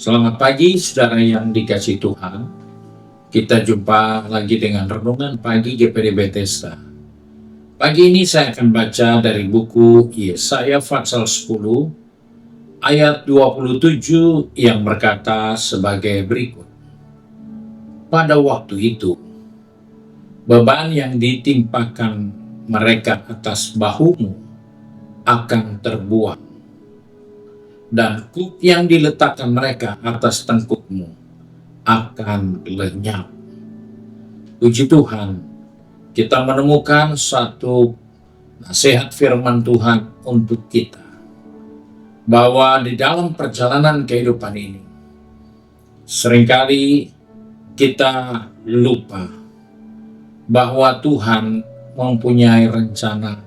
Selamat pagi, saudara yang dikasihi Tuhan. Kita jumpa lagi dengan renungan pagi GPD Bethesda. Pagi ini saya akan baca dari buku Yesaya pasal 10 ayat 27 yang berkata sebagai berikut. Pada waktu itu, beban yang ditimpakan mereka atas bahumu akan terbuang, dan kuk yang diletakkan mereka atas tengkukmu akan lenyap. Puji Tuhan, kita menemukan satu nasihat firman Tuhan untuk kita, bahwa di dalam perjalanan kehidupan ini, seringkali kita lupa bahwa Tuhan mempunyai rencana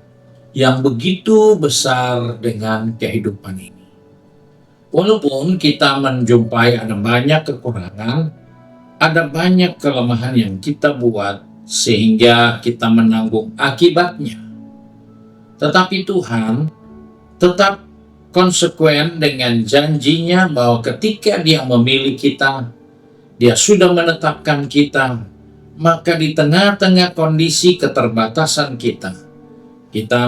yang begitu besar dengan kehidupan ini. Walaupun kita menjumpai ada banyak kekurangan, ada banyak kelemahan yang kita buat sehingga kita menanggung akibatnya. Tetapi Tuhan tetap konsekuen dengan janjinya bahwa ketika Dia memilih kita, Dia sudah menetapkan kita, maka di tengah-tengah kondisi keterbatasan kita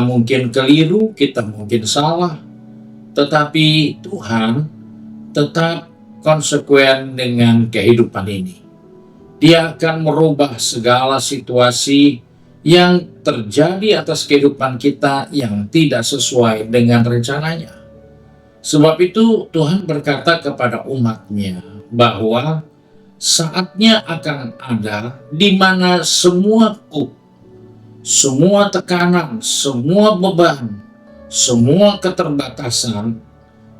mungkin keliru, kita mungkin salah, tetapi Tuhan tetap konsekuen dengan kehidupan ini. Dia akan merubah segala situasi yang terjadi atas kehidupan kita yang tidak sesuai dengan rencananya. Sebab itu Tuhan berkata kepada umat-Nya bahwa saatnya akan ada di mana semua kuk, semua tekanan, semua beban, semua keterbatasan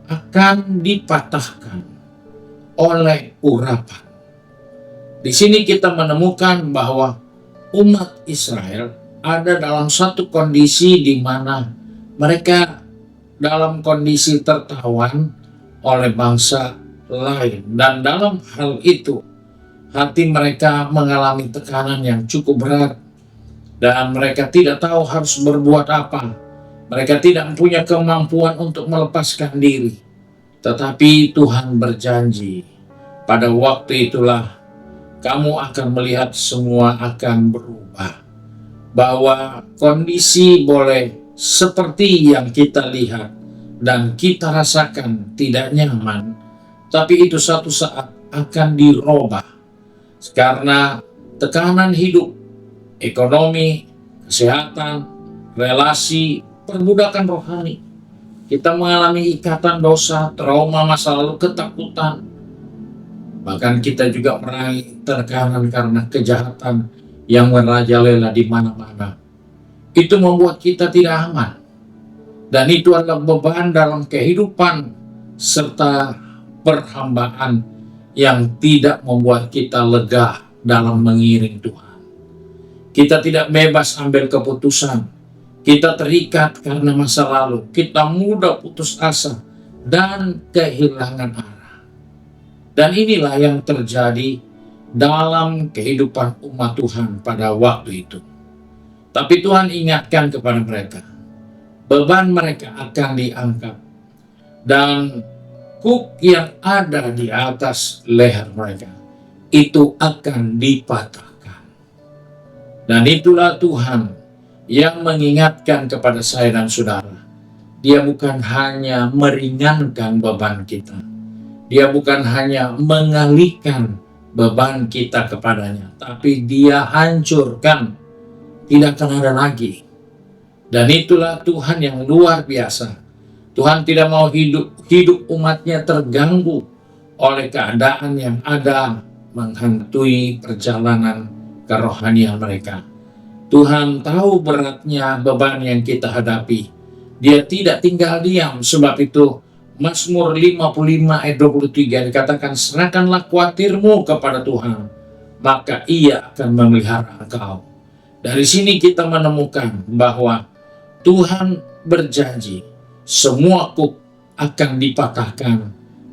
akan dipatahkan oleh urapan. Di sini kita menemukan bahwa umat Israel ada dalam satu kondisi di mana mereka dalam kondisi tertawan oleh bangsa lain, dan dalam hal itu hati mereka mengalami tekanan yang cukup berat dan mereka tidak tahu harus berbuat apa. Mereka tidak punya kemampuan untuk melepaskan diri. Tetapi Tuhan berjanji, pada waktu itulah kamu akan melihat semua akan berubah. Bahwa kondisi boleh seperti yang kita lihat dan kita rasakan tidak nyaman, tapi itu suatu saat akan dirubah. Karena tekanan hidup, ekonomi, kesehatan, relasi, perbudakan rohani, kita mengalami ikatan dosa, trauma masa lalu, ketakutan, bahkan kita juga meraih tekanan karena kejahatan yang merajalela di mana-mana. Itu membuat kita tidak aman, dan itu adalah beban dalam kehidupan serta perhambaan yang tidak membuat kita lega dalam mengiring Tuhan. Kita tidak bebas ambil keputusan. Kita terikat karena masa lalu. Kita mudah putus asa dan kehilangan arah. Dan inilah yang terjadi dalam kehidupan umat Tuhan pada waktu itu. Tapi Tuhan ingatkan kepada mereka, beban mereka akan diangkat, dan kuk yang ada di atas leher mereka itu akan dipatahkan. Dan itulah Tuhan yang mengingatkan kepada saya dan saudara. Dia bukan hanya meringankan beban kita, Dia bukan hanya mengalihkan beban kita kepadanya, tapi Dia hancurkan, tidak akan ada lagi. Dan itulah Tuhan yang luar biasa. Tuhan tidak mau hidup umatnya terganggu oleh keadaan yang ada menghantui perjalanan kerohanian mereka. Tuhan tahu beratnya beban yang kita hadapi. Dia tidak tinggal diam. Sebab itu Mazmur 55 ayat 23 dikatakan, serahkanlah khawatirmu kepada Tuhan, maka Ia akan memelihara engkau. Dari sini kita menemukan bahwa Tuhan berjanji semua kuk akan dipatahkan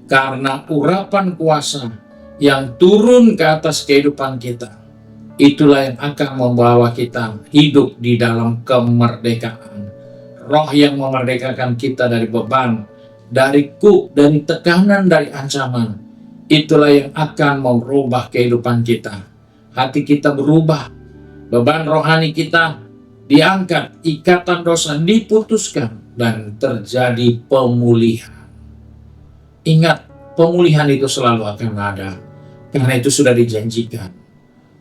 karena urapan kuasa yang turun ke atas kehidupan kita. Itulah yang akan membawa kita hidup di dalam kemerdekaan. Roh yang memerdekakan kita dari beban, dari kuk, dari tekanan, dari ancaman. itulah yang akan merubah kehidupan kita. Hati kita berubah, beban rohani kita diangkat, ikatan dosa diputuskan, dan terjadi pemulihan. Ingat, pemulihan itu selalu akan ada, karena itu sudah dijanjikan.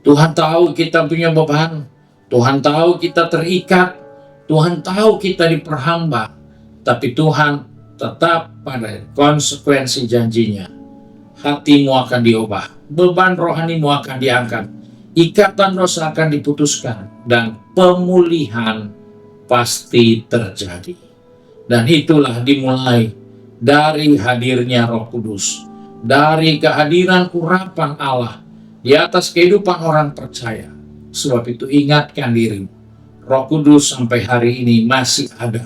Tuhan tahu kita punya beban, Tuhan tahu kita terikat, Tuhan tahu kita diperhamba, tapi Tuhan tetap pada konsekuensi janjinya. Hatimu akan diubah, beban rohanimu akan diangkat, ikatan dosa akan diputuskan, dan pemulihan pasti terjadi. Dan itulah dimulai dari hadirnya Roh Kudus, dari kehadiran urapan Allah di atas kehidupan orang percaya. Sebab itu ingatkan dirimu, Roh Kudus sampai hari ini masih ada.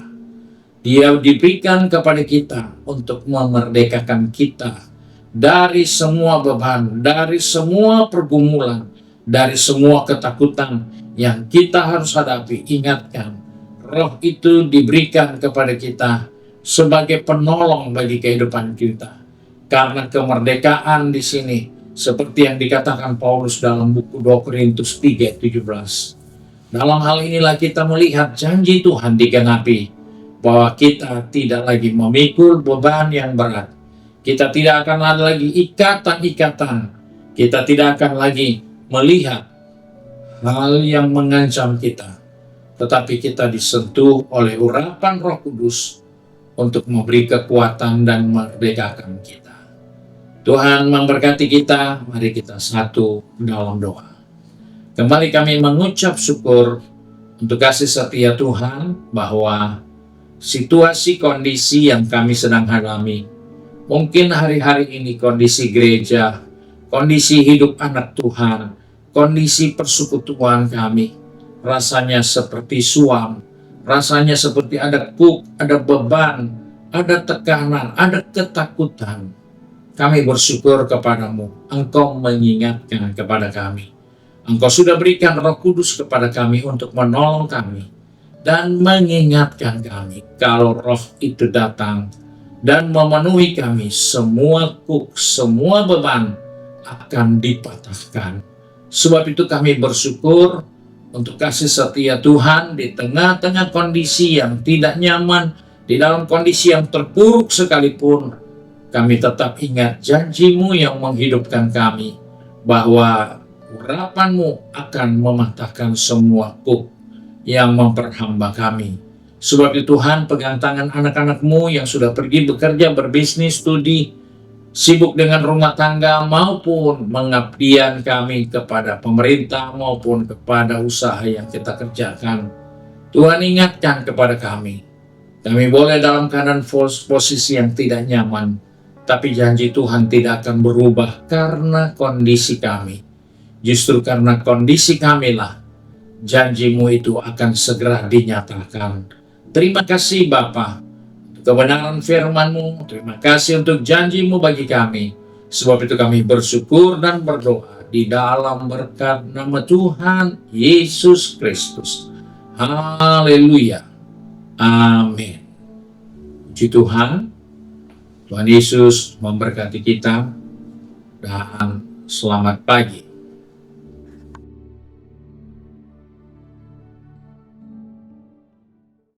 Dia diberikan kepada kita untuk memerdekakan kita dari semua beban, dari semua pergumulan, dari semua ketakutan yang kita harus hadapi. Ingatkan, Roh itu diberikan kepada kita sebagai penolong bagi kehidupan kita. Karena kemerdekaan di sini, seperti yang dikatakan Paulus dalam buku 2 Korintus 3:17. Dalam hal inilah kita melihat janji Tuhan digenapi, bahwa kita tidak lagi memikul beban yang berat. Kita tidak akan ada lagi ikatan-ikatan. Kita tidak akan lagi melihat hal yang mengancam kita. Tetapi kita disentuh oleh urapan Roh Kudus untuk memberi kekuatan dan memerdekakan kita. Tuhan memberkati kita. Mari kita satu dalam doa. Kembali kami mengucap syukur untuk kasih setia Tuhan, bahwa situasi kondisi yang kami sedang alami, mungkin hari-hari ini kondisi gereja, kondisi hidup anak Tuhan, kondisi persekutuan kami, rasanya seperti suam, rasanya seperti ada beban, ada tekanan, ada ketakutan. Kami bersyukur kepadamu, Engkau mengingatkan kepada kami. Engkau sudah berikan Roh Kudus kepada kami untuk menolong kami dan mengingatkan kami kalau Roh itu datang dan memenuhi kami, semua beban akan dipatahkan. Sebab itu kami bersyukur untuk kasih setia Tuhan di tengah-tengah kondisi yang tidak nyaman, di dalam kondisi yang terpuruk sekalipun. Kami tetap ingat janji-Mu yang menghidupkan kami, bahwa urapan-Mu akan mematahkan semua kuk yang memperhamba kami. Sebab itu Tuhan, pegang tangan anak-anak-Mu yang sudah pergi bekerja, berbisnis, studi, sibuk dengan rumah tangga, maupun pengabdian kami kepada pemerintah maupun kepada usaha yang kita kerjakan. Tuhan, ingatkan kepada kami. Kami boleh dalam keadaan posisi yang tidak nyaman, tapi janji Tuhan tidak akan berubah karena kondisi kami. Justru karena kondisi kamilah janji-Mu itu akan segera dinyatakan. Terima kasih Bapa, kebenaran firman-Mu. Terima kasih untuk janji-Mu bagi kami. Sebab itu kami bersyukur dan berdoa di dalam berkat nama Tuhan Yesus Kristus. Haleluya. Amin. Puji Tuhan. Tuhan Yesus memberkati kita dan selamat pagi.